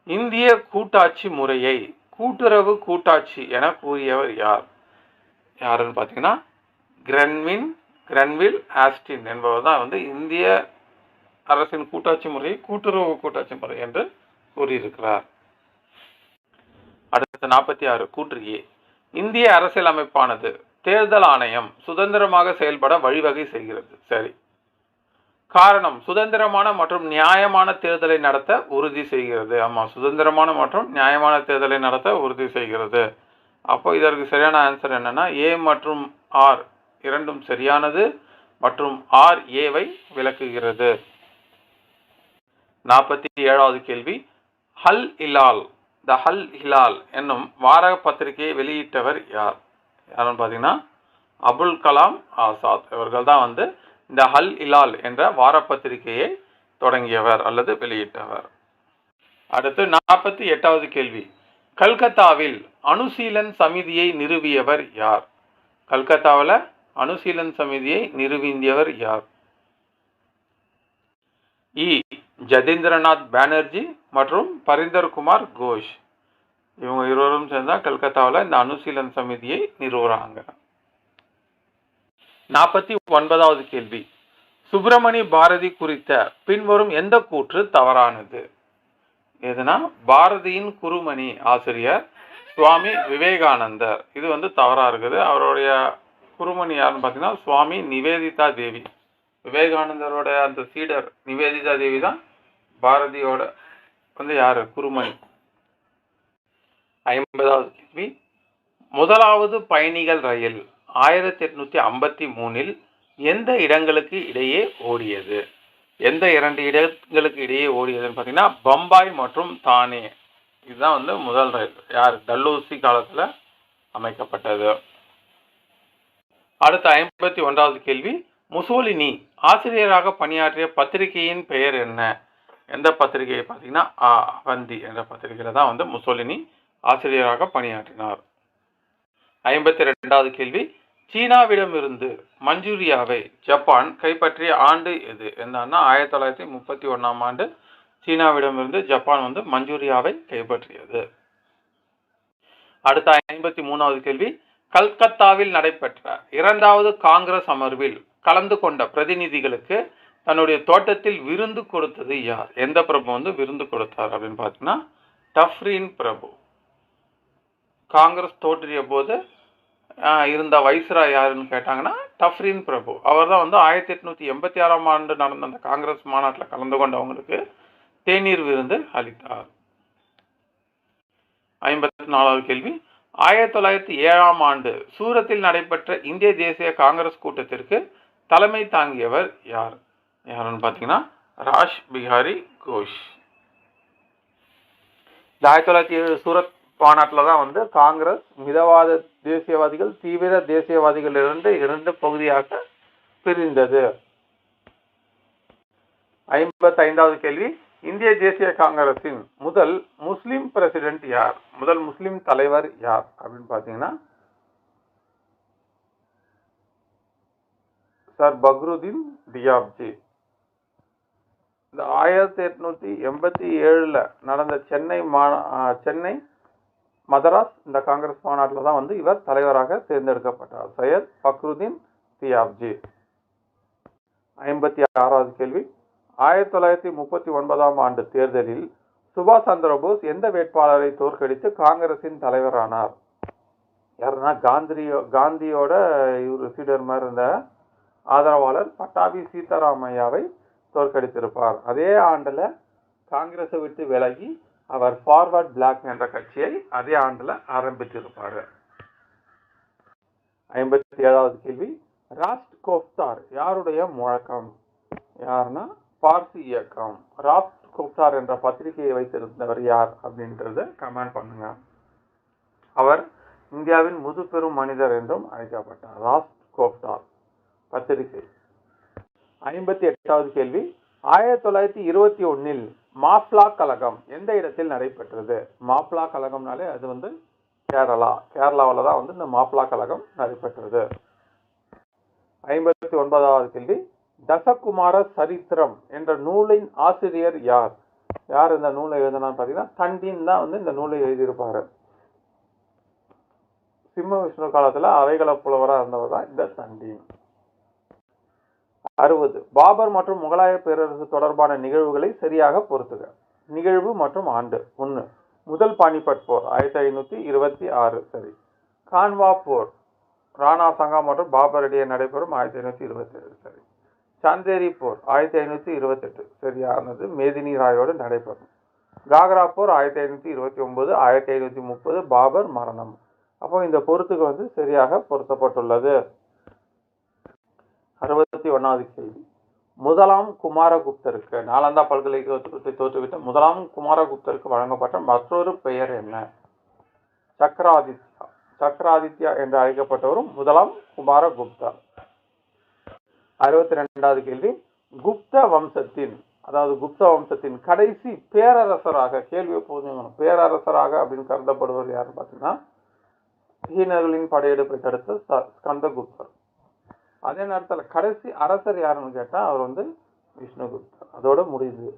[SPEAKER 1] இந்திய கூட்டாட்சி முறையை கூட்டுறவு கூட்டாட்சி என கூறியவர் யார்? யாருன்னு பார்த்தீங்கன்னா கிரன்வில் ஆஸ்டின் என்பவர் தான் வந்து இந்திய அரசின் கூட்டாட்சி முறையை கூட்டுறவு கூட்டாட்சி முறை என்று கூறியிருக்கிறார். அடுத்த 46 கூற்று ஏ, இந்திய அரசியல் அமைப்பானது தேர்தல் ஆணையம் சுதந்திரமாக செயல்பட வழிவகை செய்கிறது. சரி. காரணம், சுதந்திரமான மற்றும் நியாயமான தேர்தலை நடத்த உறுதி செய்கிறது. ஆமா, சுதந்திரமான மற்றும் நியாயமான தேர்தலை நடத்த உறுதி செய்கிறது. அப்போ இதற்கு சரியான ஆன்சர் என்னன்னா ஏ மற்றும் ஆர் இரண்டும் சரியானது மற்றும் ஆர் ஏவை விளக்குகிறது. 47வது கேள்வி, ஹல் ஹிலால் என்னும் வார பத்திரிகையை வெளியிட்டவர் யார்? யாருன்னு பார்த்தீங்கன்னா அபுல் கலாம் ஆசாத். இவர்கள் தான் வந்து இந்த ஹல் ஹிலால் என்ற வார பத்திரிகையை தொடங்கியவர் அல்லது வெளியிட்டவர். அடுத்து 48வது கேள்வி, கல்கத்தாவில் அனுசீலன் சமிதியை நிறுவியவர் யார்? கல்கத்தாவில் அனுசீலன் சமிதியை நிறுவியவர் யார்? இ ஜதீந்திரநாத் பானர்ஜி மற்றும் பரிந்தர் குமார் கோஷ். இவங்க இருவரும் சேர்ந்தா கல்கத்தாவில் இந்த அனுசீலன் சமிதியை நிறுவுறாங்க. 49வது கேள்வி, சுப்பிரமணிய பாரதி குறித்த பின்வரும் எந்த கூற்று தவறானது? எதுனா பாரதியின் குருமணி ஆசிரியர் சுவாமி விவேகானந்தர். இது வந்து தவறா இருக்குது. அவருடைய குருமணி யாருன்னு பார்த்தீங்கன்னா சுவாமி நிவேதிதா தேவி. விவேகானந்தரோட அந்த சீடர் நிவேதிதா தேவி தான் பாரதியோட வந்து யாரு குருமணி. 50வது கேள்வி, முதலாவது பயணிகள் ரயில் 1853 எந்த இடங்களுக்கு இடையே ஓடியது? எந்த 2 இடங்களுக்கு இடையே ஓடியதுன்னு பார்த்தீங்கன்னா பம்பாய் மற்றும் தானே. இதுதான் வந்து முதல் ரயில். யார்? டல்ஹௌசி காலத்தில் அமைக்கப்பட்டது. அடுத்த 51வது கேள்வி, முசோலினி ஆசிரியராக பணியாற்றிய பத்திரிகையின் பெயர் என்ன? எந்த பத்திரிகையை பார்த்தீங்கன்னா அவந்தி என்ற பத்திரிகையில தான் வந்து முசோலினி ஆசிரியராக பணியாற்றினார். 52வது கேள்வி, சீனாவிடமிருந்து மஞ்சூரியாவை ஜப்பான் கைப்பற்றிய ஆண்டு எது? என்னன்னா 1931ஆம் ஆண்டு சீனாவிடமிருந்து ஜப்பான் வந்து மஞ்சூரியாவை கைப்பற்றியது. அடுத்த 53வது கேள்வி, கல்கத்தாவில் நடைபெற்ற 2வது காங்கிரஸ் அமர்வில் கலந்து கொண்ட பிரதிநிதிகளுக்கு தன்னுடைய தோட்டத்தில் விருந்து கொடுத்தது யார்? எந்த பிரபு வந்து விருந்து கொடுத்தார் அப்படின்னு பார்த்தீங்கன்னா டஃப்ரீன் பிரபு. காங்கிரஸ் தோற்றிய போது இருந்த வைஸ்ரா யாருன்னு கேட்டாங்கன்னா டஃப்ரீன் பிரபு. அவர் தான் வந்து 1886ஆம் ஆண்டு நடந்த அந்த காங்கிரஸ் மாநாட்டில் கலந்து கொண்டவங்களுக்கு தேநீர் விருந்து அளித்தார். 54வது கேள்வி, 1907ஆம் ஆண்டு சூரத்தில் நடைபெற்ற இந்திய தேசிய காங்கிரஸ் கூட்டத்திற்கு தலைமை தாங்கியவர் யார்? யாருன்னு பார்த்தீங்கன்னா ராஷ் பிஹாரி கோஷ். இந்த 1907 சூரத் மாநாட்டில் தான் வந்து காங்கிரஸ் மிதவாத தேசியவாதிகள் தீவிர தேசியவாதிகள் இரண்டு பகுதியாக பிரிந்தது. 55வது கேள்வி, இந்திய தேசிய காங்கிரசின் முதல் முஸ்லிம் பிரசிடென்ட் யார்? முதல் முஸ்லிம் தலைவர் யார் அப்படின்னு பார்த்தீங்கன்னா சர் பக்ருதீன் தியாப்ஜி. இந்த 1887 நடந்த சென்னை மதராஸ் இந்த காங்கிரஸ் மாநாட்டில் தான் வந்து இவர் தலைவராக தேர்ந்தெடுக்கப்பட்டார். சையத் பக்ருதீன் தியாப்ஜி. 56வது கேள்வி, 1939ஆம் ஆண்டு தேர்தலில் சுபாஷ் சந்திர போஸ் எந்த வேட்பாளரை தோற்கடித்து காங்கிரசின் தலைவரானார்? யாருன்னா காந்தியோட இவர் சீடர் மாதிரி இருந்த ஆதரவாளர் பட்டாபி சீதாராமையாவை தோற்கடித்திருப்பார். அதே ஆண்டுல காங்கிரஸை விட்டு விலகி அவர் ஃபார்வர்ட் பிளாக் என்ற கட்சியை அதே ஆண்டுல ஆரம்பித்திருப்பார். 57வது கேள்வி, ராஸ்ட் கோப்தார் யாருடைய முழக்கம்? யாருன்னா பார்சி இயக்கம். ராஸ்ட் கோப்தார் என்ற பத்திரிகையை வைத்திருந்தவர் யார் அப்படின்றது கமெண்ட் பண்ணுங்க. அவர் இந்தியாவின் முதுபெரும் மனிதர் என்றும் அழைக்கப்பட்டார். ராஸ்ட் கோப்தார் பத்திரிகை. 58வது கேள்வி, 1921 மாப்ளா கழகம் எந்த இடத்தில் நடைபெற்றது? மாப்ளா கழகம்னாலே அது வந்து கேரளாவில் தான் வந்து இந்த மாப்ளா கழகம் நடைபெற்றது. 59வது கேள்வி, தசகுமார சரித்திரம் என்ற நூலின் ஆசிரியர் யார்? யார் இந்த நூலை எழுதினான்னு பார்த்தீங்கன்னா தண்டின் தான் இந்த நூலை எழுதியிருப்பாரு. சிம்ம விஷ்ணு காலத்துல அவைகள புலவராக இருந்தவர் தான் இந்த தண்டின். 60 பாபர் மற்றும் முகலாய பேரரசு தொடர்பான நிகழ்வுகளை சரியாக பொறுத்துக. நிகழ்வு மற்றும் ஆண்டு. 1 முதல் பானிபட் போர் 1526. சரி. கான்வா போர் ராணா சங்கா மற்றும் பாபர் இடையே நடைபெறும் 1527. சரி. சந்தேரி போர் 1528. சரியானது. மேதினி ராயோடு நடைபெறும். காக்ரா போர் 1529. 1530 பாபர் மரணம். அப்போ இந்த பொறுத்துக்கு சரியாக பொருத்தப்பட்டுள்ளது. 61வது கேள்வி, முதலாம் குமாரகுப்தருக்கு நாலந்தா பல்கலைக்கழகத்தை தோற்றுவித்த முதலாம் குமாரகுப்தருக்கு வழங்கப்பட்ட மற்றொரு பெயர் என்ன? சக்கராதித்யா. சக்கராதித்யா என்று அழைக்கப்பட்டவரும் முதலாம் குமாரகுப்தர். 62வது கேள்வி, குப்த வம்சத்தின் கடைசி பேரரசராக, கேள்வி எப்போதும் பேரரசராக அப்படின்னு கருதப்படுவர் யாருன்னு பார்த்தீங்கன்னா சீனர்களின் படையெடுப்பை தடுத்த ஸ்கந்தகுப்தர். அதே நேரத்தில் கடைசி அரசர் யாருன்னு கேட்டா அவர் விஷ்ணுகுப்தர். அதோட முடியுது.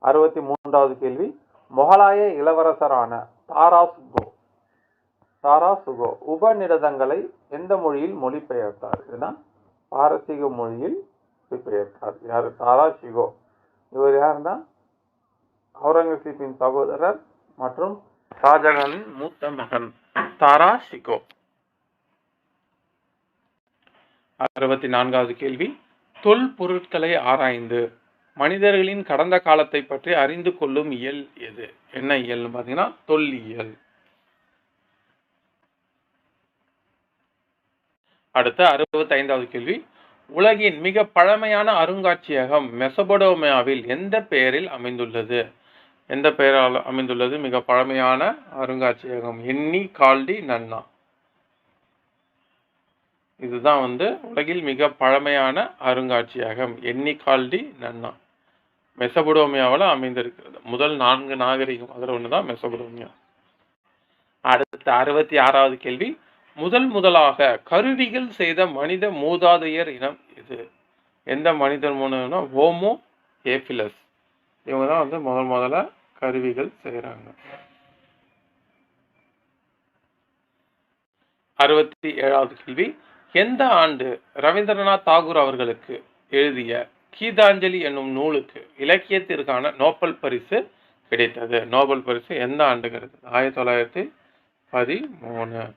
[SPEAKER 1] 63வது கேள்வி, முகலாய இளவரசரான தாராசுகோ உபநிடதங்களை எந்த மொழியில் மொழிபெயர்த்தார்? இதுதான் பாரசீக மொழியில் மொழிபெயர்த்தார். யாரு? தாராஷிகோ. இவர் யாருன்னா அவுரங்கசீப்பின் சகோதரர் மற்றும் ஷாஜகானின் மூத்த மகன் தாராஷிகோ. 64வது கேள்வி, தொல்பொருட்களை ஆராய்ந்து மனிதர்களின் கடந்த காலத்தை பற்றி அறிந்து கொள்ளும் இயல் எது? என்ன இயல்னு பார்த்தீங்கன்னா தொல்லியல். அடுத்து 65வது கேள்வி, உலகின் மிக பழமையான அருங்காட்சியகம் மெசபடோமியாவில் எந்த பெயரில் அமைந்துள்ளது? எந்த பெயரால் அமைந்துள்ளது மிக பழமையான அருங்காட்சியகம்? எண்ணி கால்டி நன்னா. இதுதான் உலகில் மிக பழமையான அருங்காட்சியகம் எண்ணி கால்டி நன்னா. மெசபடோமியாவில் அமைந்திருக்கிறது. முதல் 4 நாகரிகம் அதில் ஒண்ணுதான் மெசபடோமியா. அடுத்த 66வது கேள்வி, முதலாக கருவிகள் செய்த மனித மூதாதையர் இனம் இது? எந்த மனிதர் மூலம்னா ஹோமோ ஏபிலஸ். இவங்க தான் முதல்ல கருவிகள் செய்யறாங்க. 67வது கேள்வி, எந்த ஆண்டு ரவீந்திரநாத் தாகூர் அவர்களுக்கு எழுதிய கீதாஞ்சலி என்னும் நூலுக்கு இலக்கியத்திற்கான நோபல் பரிசு கிடைத்தது? நோபல் பரிசு எந்த ஆண்டுங்கிறது? 1913.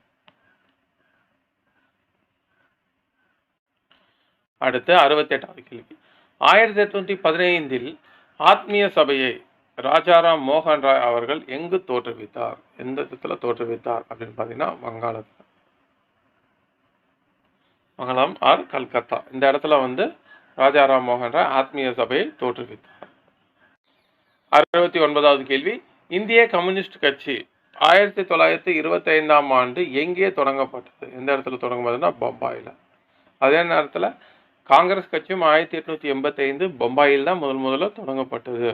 [SPEAKER 1] அடுத்து 68வது கேள்வி, 1815 ஆத்மீய சபையை ராஜாராம் மோகன் ராய் அவர்கள் எங்கு தோற்றுவித்தார்? எந்த இடத்துல தோற்றுவித்தார் அப்படின்னு பார்த்தீங்கன்னா மங்களம் ஆர் கல்கத்தா. இந்த இடத்துல ராஜாராம் மோகன் ராய் ஆத்மீய சபையை தோற்றுவித்தார். 69வது கேள்வி, இந்திய கம்யூனிஸ்ட் கட்சி 1925ஆம் ஆண்டு எங்கே தொடங்கப்பட்டது? எந்த இடத்துல தொடங்கப்பட்டதுன்னா பம்பாயில. அதே நேரத்தில் காங்கிரஸ் கட்சியும் 1885 பம்பாயில் தான் முதல்ல தொடங்கப்பட்டது.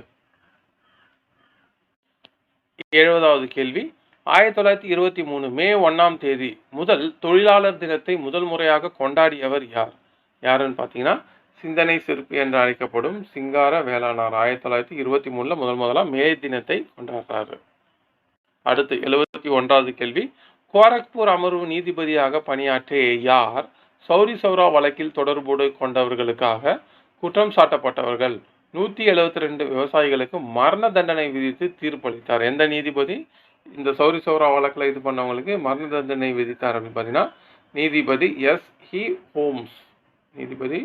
[SPEAKER 1] 70வது கேள்வி, 1923 மே 1ஆம் தேதி முதல் தொழிலாளர் தினத்தை முதல் முறையாக கொண்டாடியவர் யார்? யாருன்னு பார்த்தீங்கன்னா சிந்தனை சிற்பி என்று அழைக்கப்படும் சிங்கார வேளாணர் 1923 முதலா மே தினத்தை கொண்டாடுறாரு. அடுத்து 71வது கேள்வி, கோரக்பூர் அமர்வு நீதிபதியாக பணியாற்றிய யார் சௌரி சௌரா வழக்கில் தொடர்பு கொண்டவர்களுக்காக குற்றம் சாட்டப்பட்டவர்கள் 172 விவசாயிகளுக்கு மரண தண்டனை விதித்து தீர்ப்பளித்தார்? எந்த நீதிபதி இந்த சௌரி சௌரா வழக்கில் இது பண்ணவங்களுக்கு மரண தண்டனை விதித்தார் அப்படின்னு பார்த்தீங்கன்னா நீதிபதி S.E. ஹோம்ஸ். நீதிபதி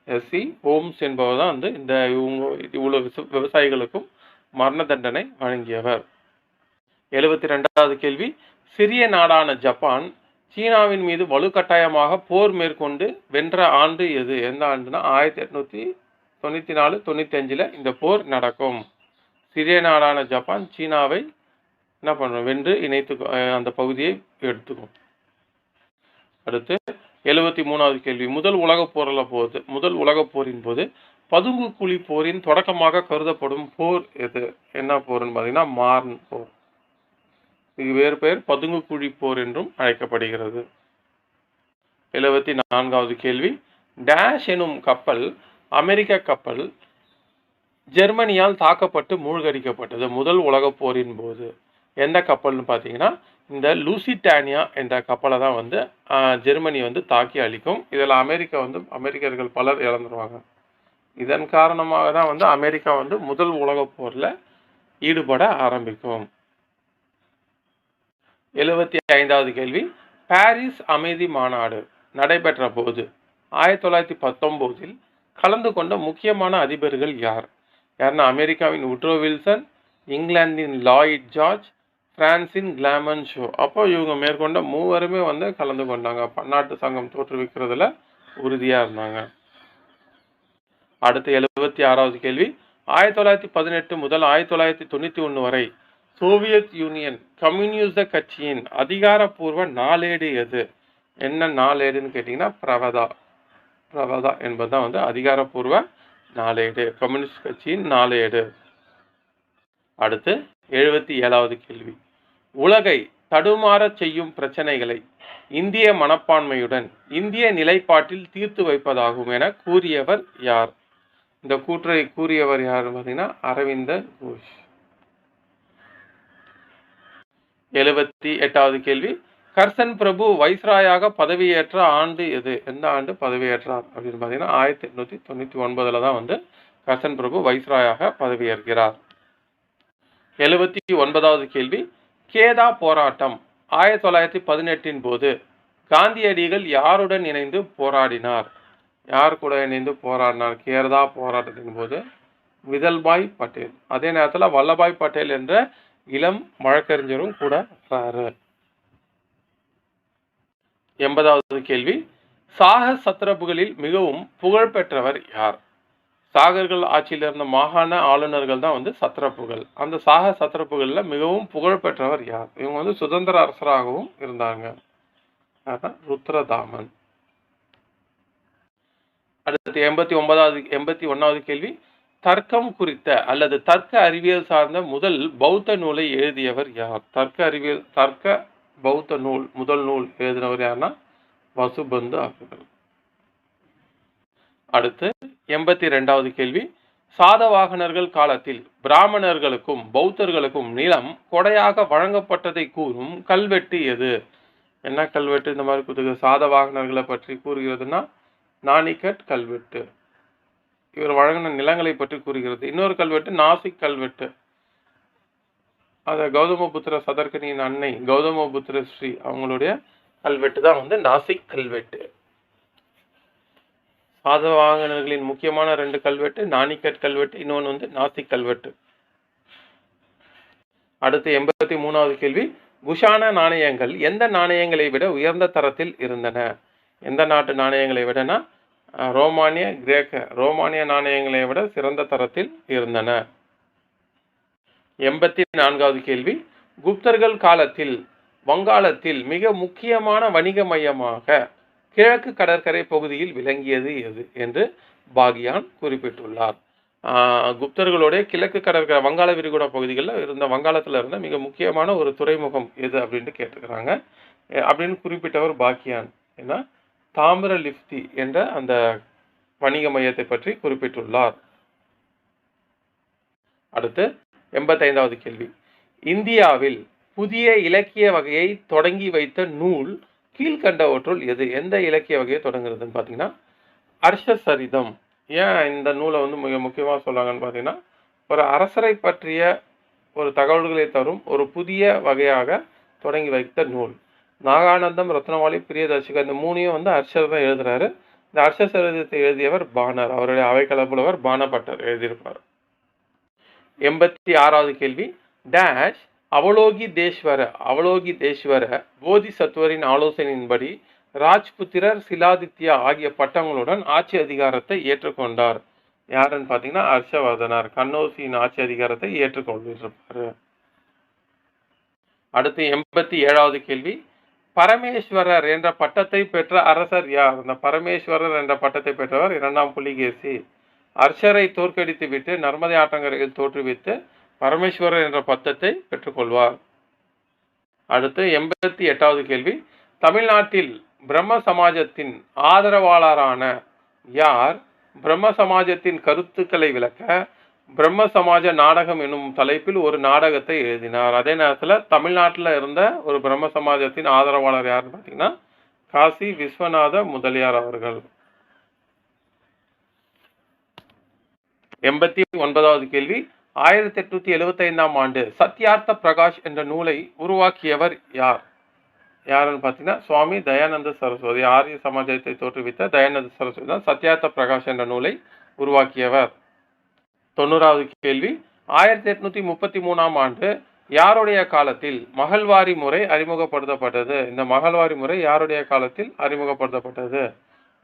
[SPEAKER 1] S.E. ஹோம்ஸ் என்பவர் தான் இந்த இவ்வளவு விவசாயிகளுக்கும் மரண தண்டனை வழங்கியவர். 72வது கேள்வி, சிறிய நாடான ஜப்பான் சீனாவின் மீது வலுக்கட்டாயமாக போர் மேற்கொண்டு வென்ற ஆண்டு எது? எந்த ஆண்டுனா 1894-95 இந்த போர் நடக்கும். சிறிய நாடான ஜப்பான் சீனாவை என்ன பண்ணும்? வென்று இணைத்து அந்த பகுதியை எடுத்துக்கும். அடுத்து 73வது கேள்வி, முதல் உலகப் போரின் போது பதுங்கு குழி போரின் தொடக்கமாக கருதப்படும் போர் எது? என்ன போர்னு பார்த்தீங்கன்னா மார்ன் போர். இது வேறு பெயர் பதுங்கு குழி போர் என்றும் அழைக்கப்படுகிறது. 74வது கேள்வி, டேஷ் எனும் கப்பல் அமெரிக்க கப்பல் ஜெர்மனியால் தாக்கப்பட்டு மூழ்கடிக்கப்பட்டது முதல் உலகப் போரின் போது. எந்த கப்பல்னு பார்த்தீங்கன்னா இந்த லூசிட்டானியா என்ற கப்பலை தான் வந்து ஜெர்மனி வந்து தாக்கி அழிக்கும். இதில் அமெரிக்கர்கள் பலர் இறந்துருவாங்க. இதன் காரணமாக தான் வந்து அமெரிக்கா வந்து முதல் உலகப் போரில் ஈடுபட ஆரம்பிக்கும். 75வது கேள்வி, பாரிஸ் அமைதி மாநாடு நடைபெற்ற போது 1919 கலந்து கொண்ட முக்கியமான அதிபர்கள் யார்? யாருன்னா அமெரிக்காவின் உட்ரோ வில்சன், இங்கிலாந்தின் லாயிட் ஜார்ஜ், பிரான்சின் கிளாமன் ஷோ. அப்போ இவங்க மேற்கொண்ட மூவருமே வந்து கலந்து கொண்டாங்க. பன்னாட்டு சங்கம் தோற்றுவிக்கிறதுல உறுதியாக இருந்தாங்க. அடுத்து 76வது கேள்வி, 1918 முதல் 1991 வரை சோவியத் யூனியன் கம்யூனிச கட்சியின் அதிகாரப்பூர்வ நாளேடு எது? என்ன நாளேடுன்னு கேட்டிங்கன்னா பிரவதா என்பதுதான் வந்து அதிகாரப்பூர்வ நாளேடு, கம்யூனிஸ்ட் கட்சியின் நாளேடு. அடுத்து 77வது கேள்வி, உலகை தடுமாறச் செய்யும் பிரச்சனைகளை இந்திய மனப்பான்மையுடன் இந்திய நிலைப்பாட்டில் தீர்த்து வைப்பதாகும் என கூறியவர் யார்? இந்த கூற்றை கூறியவர் யாருன்னு பார்த்தீங்கன்னா அரவிந்த கோஷ். 78வது கேள்வி, கர்சன் பிரபு வைஸ்ராயாக பதவியேற்ற ஆண்டு எது? எந்த ஆண்டு பதவியேற்றார் அப்படின்னு பார்த்தீங்கன்னா 1899 தான் வந்து கர்சன் பிரபு வைஸ்ராயாக பதவியேற்கிறார். 79வது கேள்வி, கேதா போராட்டம் 1918 போது காந்தியடிகள் யாருடன் இணைந்து போராடினார்? யார் கூட இணைந்து போராடினார் கேதா போராட்டத்தின் போது? விதல்பாய் பட்டேல். அதே நேரத்தில் வல்லபாய் பட்டேல் என்ற இளம் வழக்கறிஞரும் கூட இருக்காரு. 80வது கேள்வி, சாக சத்திரப்புகளில் மிகவும் புகழ்பெற்றவர் யார்? சாகர்கள் ஆட்சியில் இருந்த மாகாண ஆளுநர்கள் தான் வந்து சத்திரப்புகள். அந்த சாக சத்திரப்புகளில் மிகவும் புகழ்பெற்றவர் யார்? இவங்க வந்து சுதந்திர அரசராகவும் இருந்தாங்க. ருத்ரதாமன். அடுத்து 81வது கேள்வி, தர்க்கம் குறித்த அல்லது தர்க்க அறிவியல் சார்ந்த முதல் பௌத்த நூலை எழுதியவர் யார்? தர்க்க பௌத்த நூல் முதல் நூல் எழுதினவர் யாருன்னா வசுபந்து அவர்கள். அடுத்து 82வது கேள்வி, சாதவாகனர்கள் காலத்தில் பிராமணர்களுக்கும் பௌத்தர்களுக்கும் நிலம் கொடையாக வழங்கப்பட்டதை கூறும் கல்வெட்டு எது? என்ன கல்வெட்டு இந்த மாதிரி கொடுத்து சாதவாகனர்களை பற்றி கூறுகிறதுனா நானிகட் கல்வெட்டு. இவர் வழங்கின நிலங்களை பற்றி கூறுகிறது. இன்னொரு கல்வெட்டு நாசிக் கல்வெட்டு. கௌதமபுத்திர சதர்கனியின் அன்னை கௌதமபுத்திர ஸ்ரீ அவங்களுடைய கல்வெட்டு தான் வந்து நாசிக் கல்வெட்டு. சாதவாகனர்களின் முக்கியமான 2 கல்வெட்டு நானிகட் கல்வெட்டு, இன்னொன்று வந்து நாசிக் கல்வெட்டு. அடுத்து 83வது கேள்வி, குஷான நாணயங்கள் எந்த நாணயங்களை விட உயர்ந்த தரத்தில் இருந்தன? எந்த நாட்டு நாணயங்களை விடனா ரோமானிய நாணயங்களை விட சிறந்த தரத்தில் இருந்தன. 84வது கேள்வி, குப்தர்கள் காலத்தில் வங்காளத்தில் மிக முக்கியமான வணிக மையமாக கிழக்கு கடற்கரை பகுதியில் விளங்கியது எது என்று பாகியான் குறிப்பிட்டுள்ளார். குப்தர்களுடைய கிழக்கு கடற்கரை வங்காள விரிகுடா பகுதிகளில் இருந்த வங்காளத்தில் இருந்த மிக முக்கியமான ஒரு துறைமுகம் எது அப்படின்ட்டு கேட்டுக்கிறாங்க. அப்படின்னு குறிப்பிட்டவர் பாக்கியான். ஏன்னா தாமிர லிப்தி என்ற அந்த வணிக மையத்தை பற்றி குறிப்பிட்டுள்ளார். அடுத்து 85வது கேள்வி, இந்தியாவில் புதிய இலக்கிய வகையை தொடங்கி வைத்த நூல் கீழ்கண்டவற்றுள் எது? எந்த இலக்கிய வகையை தொடங்குறதுன்னு பார்த்தீங்கன்னா அர்ஷசரிதம். ஏன் இந்த நூலை வந்து மிக முக்கியமாக சொல்றாங்கன்னு பார்த்தீங்கன்னா ஒரு அரசரை பற்றிய ஒரு தகவல்களை தரும் ஒரு புதிய வகையாக தொடங்கி வைத்த நூல். நாகானந்தம், ரத்னவாளி, பிரியதர்ஷிகா இந்த 3ஐயும் வந்து அர்ஷர் தான் எழுதுறாரு. இந்த அர்ஷசரிதத்தை எழுதியவர் பாணர். அவருடைய அவைக்களப்புலவர் பாணபட்டர் எழுதியிருப்பார். 86வது கேள்வி, டேஷ் அவலோகி தேஸ்வர போதிசத்துவரின் ஆலோசனையின்படி ராஜ்புத்திரர், சிலாதித்யா ஆகிய பட்டங்களுடன் ஆட்சி அதிகாரத்தை ஏற்றுக்கொண்டார். யாருன்னு பார்த்தீங்கன்னா ஹர்ஷவர்தனர். கன்னௌசியின் ஆட்சி அதிகாரத்தை ஏற்றுக்கொண்டிருப்பாரு. அடுத்து 87வது கேள்வி, பரமேஸ்வரர் என்ற பட்டத்தை பெற்ற அரசர் யார்? அந்த பரமேஸ்வரர் என்ற பட்டத்தை பெற்றவர் 2ஆம் புலிகேசி. அர்ஷரை தோற்கடித்து விட்டு நர்மதை ஆற்றங்கரையில் தோற்றுவித்து பரமேஸ்வரர் என்ற பட்டத்தை பெற்றுக்கொள்வார். அடுத்து 88வது கேள்வி, தமிழ்நாட்டில் பிரம்ம சமாஜத்தின் ஆதரவாளரான யார் பிரம்ம சமாஜத்தின் கருத்துக்களை விளக்க பிரம்ம சமாஜ நாடகம் என்னும் தலைப்பில் ஒரு நாடகத்தை எழுதினார்? அதே நேரத்தில் தமிழ்நாட்டில் இருந்த ஒரு பிரம்ம சமாஜத்தின் ஆதரவாளர் யாருன்னு பார்த்தீங்கன்னா காசி விஸ்வநாத முதலியார் அவர்கள். 89வது கேள்வி, 1875ஆம் ஆண்டு சத்யார்த்த பிரகாஷ் என்ற நூலை உருவாக்கியவர் யார்? யாருன்னு பார்த்தீங்கன்னா சுவாமி தயானந்த சரஸ்வதி. ஆரிய சமாஜத்தை தோற்றுவித்த தயானந்த சரஸ்வதி தான் சத்யார்த்த பிரகாஷ் என்ற நூலை உருவாக்கியவர். 90வது கேள்வி, 1833ஆம் ஆண்டு யாருடைய காலத்தில் மகள்வாரி முறை அறிமுகப்படுத்தப்பட்டது? இந்த மகள்வாரி முறை யாருடைய காலத்தில் அறிமுகப்படுத்தப்பட்டது?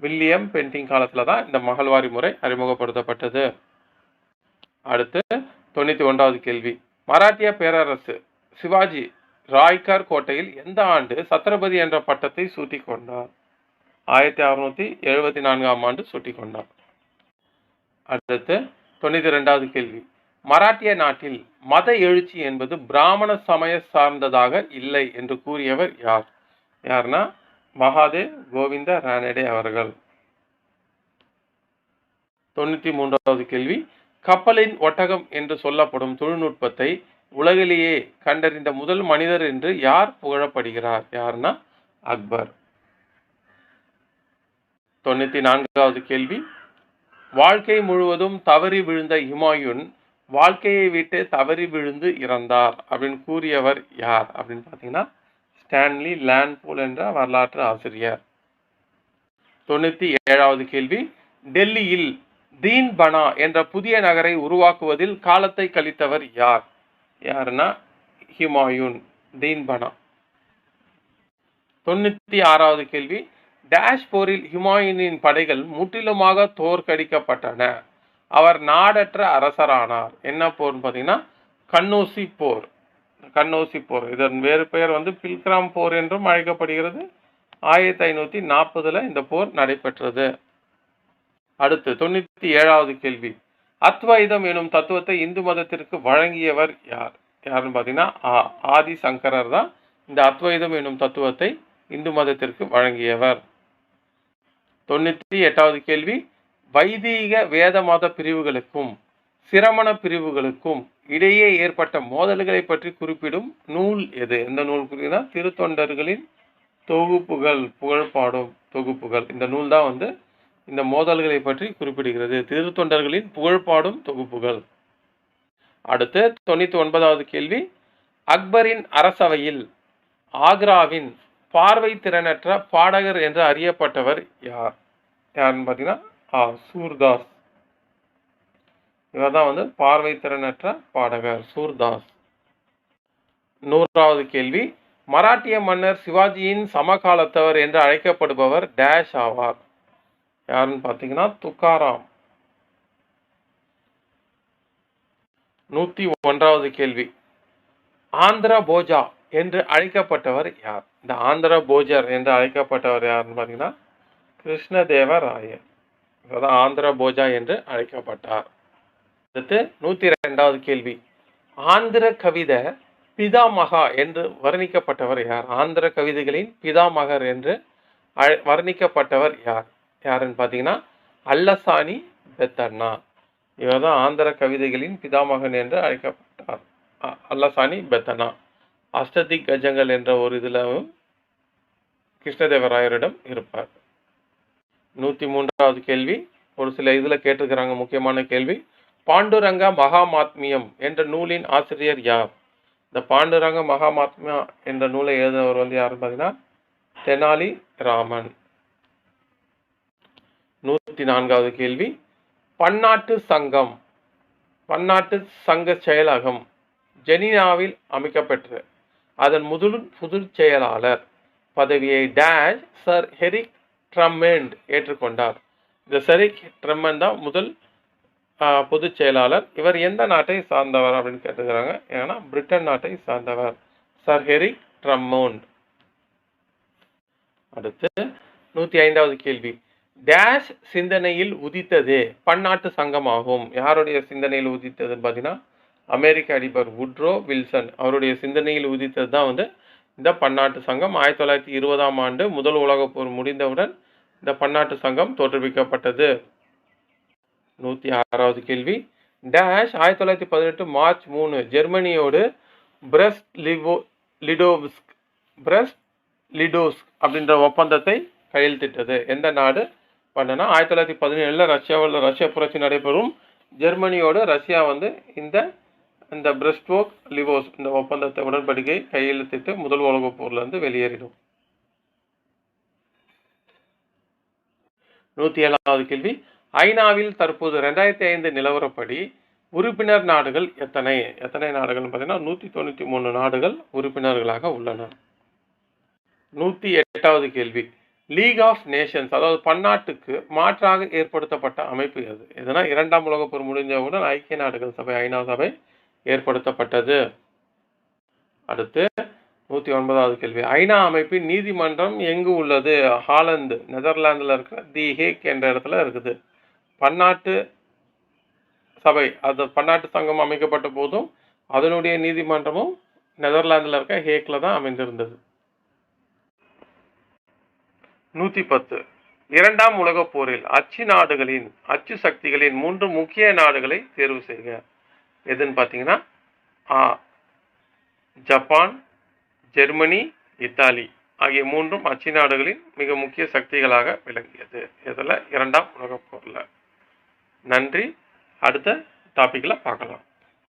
[SPEAKER 1] வில்லியம் பென்டிங் காலத்தில் தான் இந்த மகள்வாரி முறை அறிமுகப்படுத்தப்பட்டது. அடுத்து 91வது கேள்வி, மராட்டிய பேரரசு சிவாஜி ராய்கர் கோட்டையில் எந்த ஆண்டு சத்ரபதி என்ற பட்டத்தை சூட்டிக் கொண்டார்? 1674ஆம் ஆண்டு சூட்டிக் கொண்டார். அடுத்து 92வது கேள்வி, மராட்டிய நாட்டில் மத எழுச்சி என்பது பிராமண சமய சார்ந்ததாக இல்லை என்று கூறியவர் யார்? யார்னா மகாதேவ் கோவிந்த ரானடே அவர்கள். 93வது கேள்வி, கப்பலின் ஒட்டகம் என்று சொல்லப்படும் தொழில்நுட்பத்தை உலகிலேயே கண்டறிந்த முதல் மனிதர் என்று யார் புகழப்படுகிறார்? யார்னா அக்பர். 94வது கேள்வி, வாழ்க்கை முழுவதும் தவறி விழுந்த ஹுமாயூன் வாழ்க்கையை விட்டு தவறி விழுந்து இறந்தார் அப்படின்னு கூறியவர் யார் அப்படின்னு பார்த்தீங்கன்னா ஸ்டான்லி லேண்ட்பூல் என்ற வரலாற்று ஆசிரியர். 97வது கேள்வி, டெல்லியில் தீன் பனா என்ற புதிய நகரை உருவாக்குவதில் காலத்தை கழித்தவர் யார்? யாருன்னா ஹுமாயூன். தீன் பனா. 96வது கேள்வி, டேஷ் போரில் ஹுமாயூனின் படைகள் முற்றிலுமாக தோற்கடிக்கப்பட்டன. அவர் நாடற்ற அரசரானார். என்ன போர்னு பார்த்தீங்கன்னா கன்னோசி போர். கன்னோசி போர், இதன் வேறு பெயர் பில்கிராம் போர் என்றும் அழைக்கப்படுகிறது. 1540 இந்த போர் நடைபெற்றது. அடுத்து 97வது கேள்வி, அத்வைதம் எனும் தத்துவத்தை இந்து மதத்திற்கு வழங்கியவர் யார்? யாருன்னு பார்த்தீங்கன்னா ஆதி சங்கரர் தான் இந்த அத்வைதம் எனும் தத்துவத்தை இந்து மதத்திற்கு வழங்கியவர். 98வது கேள்வி, வைதீக வேத மத பிரிவுகளுக்கும் சிரமண பிரிவுகளுக்கும் இடையே ஏற்பட்ட மோதல்களை பற்றி குறிப்பிடும் நூல் எது? எந்த நூல் குறிப்பிட்டா திருத்தொண்டர்களின் தொகுப்புகள், புகழ்பாடும் தொகுப்புகள். இந்த நூல் தான் இந்த மோதல்களை பற்றி குறிப்பிடுகிறது. திருத்தொண்டர்களின் புகழ்பாடும் தொகுப்புகள். அடுத்து 99வது கேள்வி, அக்பரின் அரசவையில் ஆக்ராவின் பார்வை திறனற்ற பாடகர் என்று அறியப்பட்டவர் யார்? யாருன்னு பார்த்தீங்கன்னா சூர்தாஸ். இவர் தான் பார்வை திறனற்ற பாடகர் சூர்தாஸ். 100வது கேள்வி, மராட்டிய மன்னர் சிவாஜியின் சமகாலத்தவர் என்று அழைக்கப்படுபவர் டேஷ் ஆவார்? யாருன்னு பார்த்தீங்கன்னா துக்காராம். 101வது கேள்வி, ஆந்திர போஜா என்று அழைக்கப்பட்டவர் யார்? இந்த ஆந்திர போஜர் என்று அழைக்கப்பட்டவர் யாருன்னு பார்த்தீங்கன்னா கிருஷ்ணதேவராயர். இவர் ஆந்திர போஜா என்று அழைக்கப்பட்டார். அடுத்து 102வது கேள்வி, ஆந்திர கவித பிதாமகா என்று வர்ணிக்கப்பட்டவர் யார்? ஆந்திர கவிதைகளின் பிதாமகர் என்று வர்ணிக்கப்பட்டவர் யார்? யாருன்னு பார்த்தீங்கன்னா அல்லசானி பெத்தண்ணா. இவர் தான் ஆந்திர கவிதைகளின் பிதாமகன் என்று அழைக்கப்பட்டார். அல்லசானி பெத்தண்ணா. அஷ்டதிக் கஜங்கள் என்ற ஒரு இதிலும் கிருஷ்ணதேவராயரிடம் இருப்பார். 103வது கேள்வி, ஒரு சில இதில் கேட்டிருக்கிறாங்க முக்கியமான கேள்வி, பாண்டுரங்க மகாமாத்மியம் என்ற நூலின் ஆசிரியர் யார்? இந்த பாண்டுரங்க மகாமாத்மியா என்ற நூலை எழுதினவர் யாருன்னு பார்த்தீங்கன்னா தெனாலி ராமன். 104வது கேள்வி, பன்னாட்டு சங்கம், பன்னாட்டு சங்க செயலகம் ஜெனீவாவில் அமைக்கப்பெற்ற அதன் முதல் செயலாளர் பதவியை டேஷ் சர் ஹெரிக் ட்ரம்மண்ட் ஏற்றுக்கொண்டார். இந்த ஹெரிக் ட்ரம்மண்ட் தான் முதல் பொதுச் செயலாளர். இவர் எந்த நாட்டை சார்ந்தவர் அப்படின்னு கேட்டுக்கிறாங்க. ஏன்னா பிரிட்டன் நாட்டை சார்ந்தவர் சர் ஹெரிக் ட்ரம்மண்ட். அடுத்து 105வது கேள்வி, டேஷ் சிந்தனையில் உதித்ததே பன்னாட்டு சங்கமாகும். யாருடைய சிந்தனையில் உதித்ததுன்னு பார்த்தீங்கன்னா அமெரிக்க அதிபர் வுட்ரோ வில்சன் அவருடைய சிந்தனையில் உதித்தது தான் இந்த பன்னாட்டு சங்கம் 1920ஆம் ஆண்டு முதல் உலகப் போர் முடிந்தவுடன் இந்த பன்னாட்டு சங்கம் தோற்றுவிக்கப்பட்டது. 106வது கேள்வி. டேஷ் 1918 மார்ச் 3 ஜெர்மனியோடு பிரெஸ்ட் லிடோவ்ஸ்க் அப்படின்ற ஒப்பந்தத்தை கையெழுத்திட்டது. எந்த நாடு பண்ணனா 1917 ரஷ்ய புரட்சி நடைபெறும். ஜெர்மனியோடு ரஷ்யா இந்த பிரெஸ்ட் லிடோவ்ஸ்க் இந்த ஒப்பந்தத்தை உடன்படிக்கை கையெழுத்திட்டு முதல் உலகப் போர்ல இருந்து வெளியேறிடும். 107வது கேள்வி. ஐநாவில் தற்போது 2005 நிலவரப்படி உறுப்பினர் நாடுகள் எத்தனை நாடுகள் பார்த்தீங்கன்னா 193 நாடுகள் உறுப்பினர்களாக உள்ளன. 108வது கேள்வி. லீக் ஆஃப் நேஷன்ஸ் அதாவது பன்னாட்டுக்கு மாற்றாக ஏற்படுத்தப்பட்ட அமைப்பு எது? எதுனா 2ஆம் உலகப் போர் முடிஞ்சவுடன் ஐக்கிய நாடுகள் சபை ஐநா சபை ஏற்படுத்தப்பட்டது. அடுத்து 109வது கேள்வி. ஐநா அமைப்பின் நீதிமன்றம் எங்கு உள்ளது? ஹாலந்து நெதர்லாந்தில் இருக்கிற தி ஹேக் என்ற இடத்துல இருக்குது. பன்னாட்டு சபை பன்னாட்டு சங்கம் அமைக்கப்பட்ட போதும் அதனுடைய நீதிமன்றமும் நெதர்லாந்தில் இருக்க ஹேக்ல தான் அமைந்திருந்தது. 110. 2ஆம் உலகப் போரில் அச்சு சக்திகளின் 3 முக்கிய நாடுகளை தேர்வு செய்க. எதுன்னு பார்த்தீங்கன்னா ஜப்பான், ஜெர்மனி, இத்தாலி ஆகிய 3 அச்சு நாடுகளின் மிக முக்கிய சக்திகளாக விளங்கியது. இதில் 2ஆம் உலகப் போரில். நன்றி. அடுத்த டாபிக்ல பார்க்கலாம்.